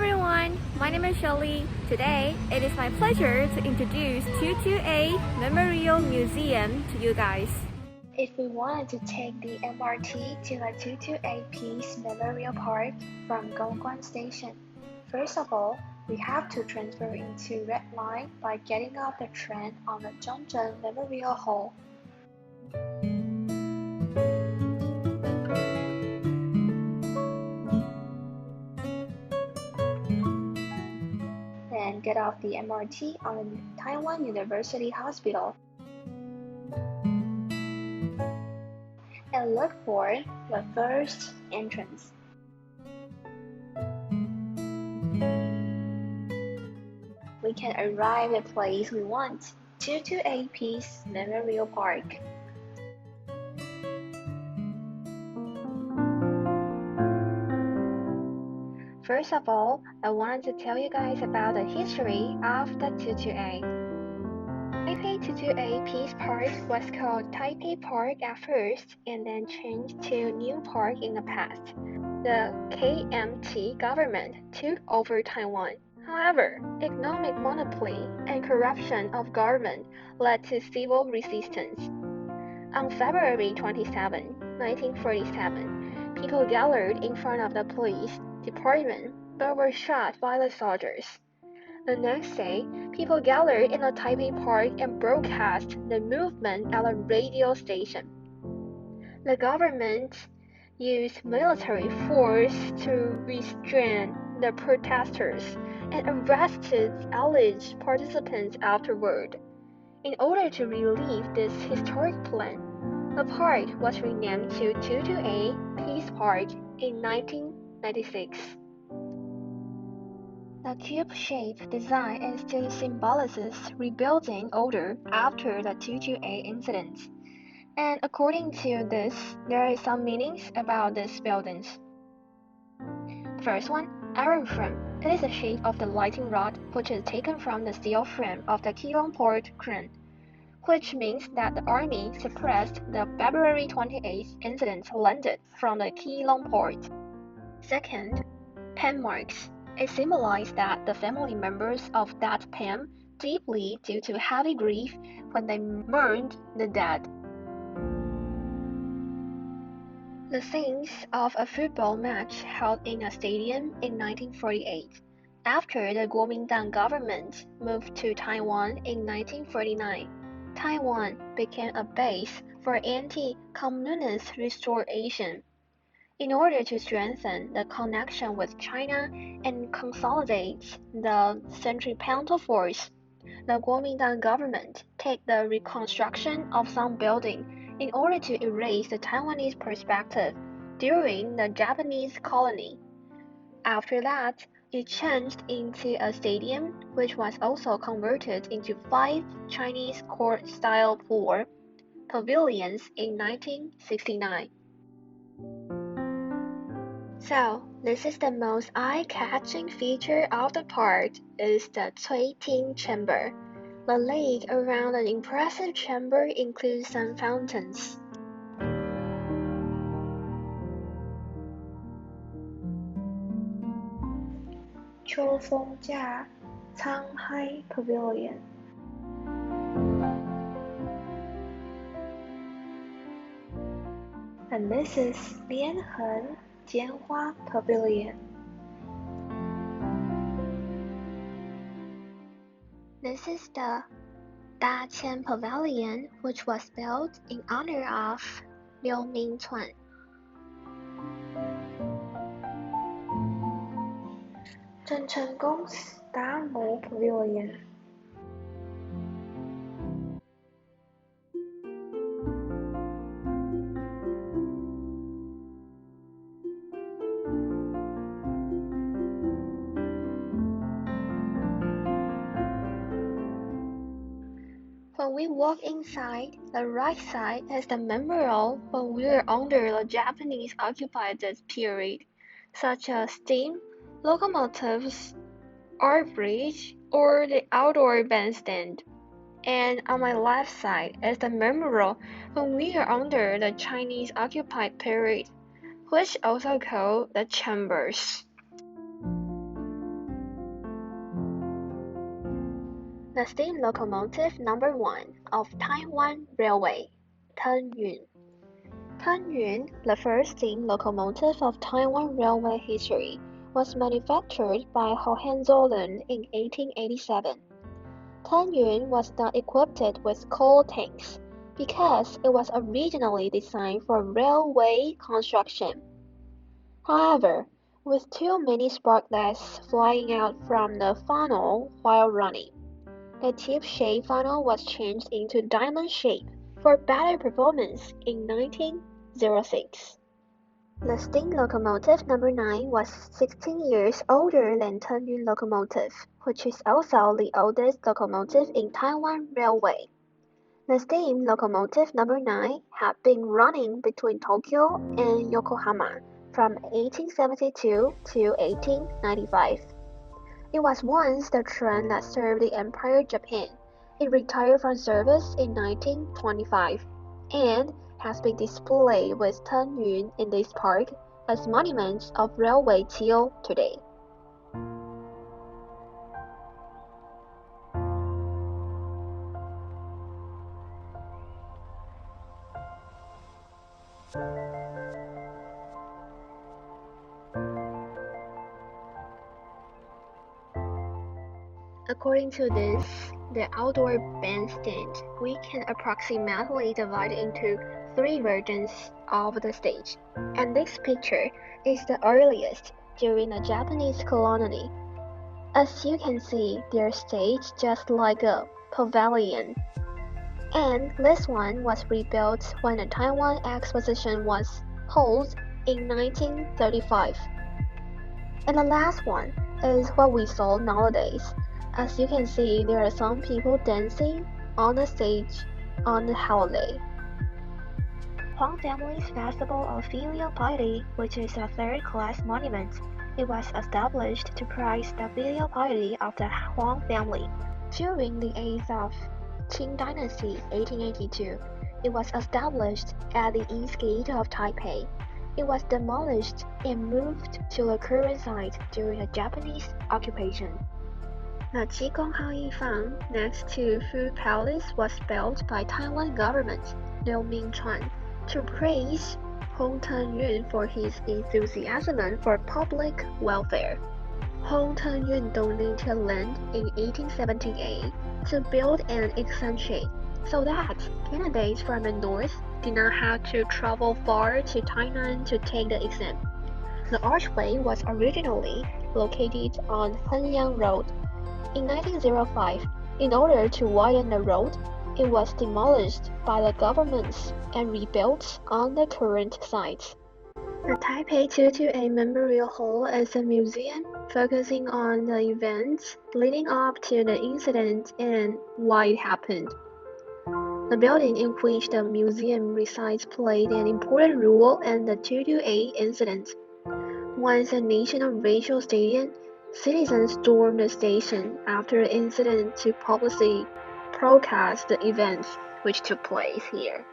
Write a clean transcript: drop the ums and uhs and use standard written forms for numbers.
everyone, my name is Shirley. Today, it is my pleasure to introduce tour-2A Memorial Museum to you guys. If we wanted to take the MRT to the tour-2A Peace Memorial Park from Gongguan Station, first of all, we have to transfer into Red Line by getting off the train on the Zhongzheng Memorial Hall. Then get off the MRT on the Taiwan University Hospital and look for the first entrance. We can arrive at the place we want, tour-2A Peace Memorial Park. First of all, I wanted to tell you guys about the history of the tour-2A. Taipei tour-2A Peace Park was called Taipei Park at first and then changed to New Park in the past. The KMT government took over Taiwan. However, economic monopoly and corruption of government led to civil resistance. On February 27, 1947, people gathered in front of the police department but were shot by the soldiers. The next day, people gathered in the Taipei Park and broadcast the movement at a radio station. The government used military force to restrain the protesters and arrested alleged participants afterward. In order to relieve this historic plan, the park was renamed to tour-2A Peace Park in 1996. The cube-shaped design still symbolizes rebuilding order after the tour-2A incident. And according to this, there are some meanings about these buildings. First one, arrow frame. It is the shape of the lighting rod, which is taken from the steel frame of the Keelung Port crane, which means that the army suppressed the February 28th incident landed from the Keelung Port. Second, pen marks. It symbolizes that the family members of that pen deeply due to heavy grief when they mourned the dead. The scenes of a football match held in a stadium in 1948. After the Kuomintang government moved to Taiwan in 1949, Taiwan became a base for anti-communist restoration. In order to strengthen the connection with China and consolidate the centripetal force, the Kuomintang government took the reconstruction of some buildings in order to erase the Taiwanese perspective during the Japanese colony. After that, it changed into a stadium, which was also converted into 5 Chinese court-style floor pavilions in 1969. So, this is the most eye-catching feature of the park is the Cui Ting Chamber. The lake around the impressive chamber includes some fountains. Qiufengjia Canghai Pavilion. And this is Lianheng Jianhua Pavilion. This is the Daqian Pavilion, which was built in honor of Liu Mingcuan. Zhengchenggong's Damu Pavilion. When we walk inside, the right side is the memorial when we were under the Japanese occupied period, such as steam locomotives, art bridge, or the outdoor bandstand. And on my left side is the memorial when we are under the Chinese occupied period, which also called the chambers. The steam locomotive number 1 of Taiwan Railway, Teng-Yun. Teng-Yun, the first steam locomotive of Taiwan Railway history, was manufactured by Hohenzollern in 1887. Teng-Yun was not equipped with coal tanks because it was originally designed for railway construction. However, with too many sparklets flying out from the funnel while running, the tube-shaped funnel was changed into diamond shape for better performance in 1906. The steam locomotive number 9 was 16 years older than Teng-Yun locomotive, which is also the oldest locomotive in Taiwan Railway. The steam locomotive number 9 had been running between Tokyo and Yokohama from 1872 to 1895. It was once the train that served the Empire Japan. It retired from service in 1925 and has been displayed with Teng-Yun in this park as monuments of railway till today. According to this, the outdoor bandstand, we can approximately divide into 3 versions of the stage, and this picture is the earliest during the Japanese colony. As you can see, they're staged just like a pavilion, and this one was rebuilt when the Taiwan Exposition was held in 1935. And the last one is what we saw nowadays. As you can see, there are some people dancing on the stage on the holiday. Huang family's Festival of Filial Piety, which is a third-class monument, it was established to praise the filial piety of the Huang family. During the 8th of Qing Dynasty, 1882, it was established at the east gate of Taipei. It was demolished and moved to the current site during the Japanese occupation. The Qigong Yifang next to Fu Palace was built by Taiwan government, Liu Mingchuan, to praise Hong Teng-Yun for his enthusiasm for public welfare. Hong Teng-Yun donated land in 1878 to build an extension so that candidates from the north did not have to travel far to Tainan to take the exam. The archway was originally located on Henyang Road. In 1905, in order to widen the road, it was demolished by the government and rebuilt on the current site. The Taipei 228 Memorial Hall is a museum focusing on the events leading up to the incident and why it happened. The building in which the museum resides played an important role in the 228 incident. Once a national radio station, citizens stormed the station after the incident to publicly broadcast the events which took place here.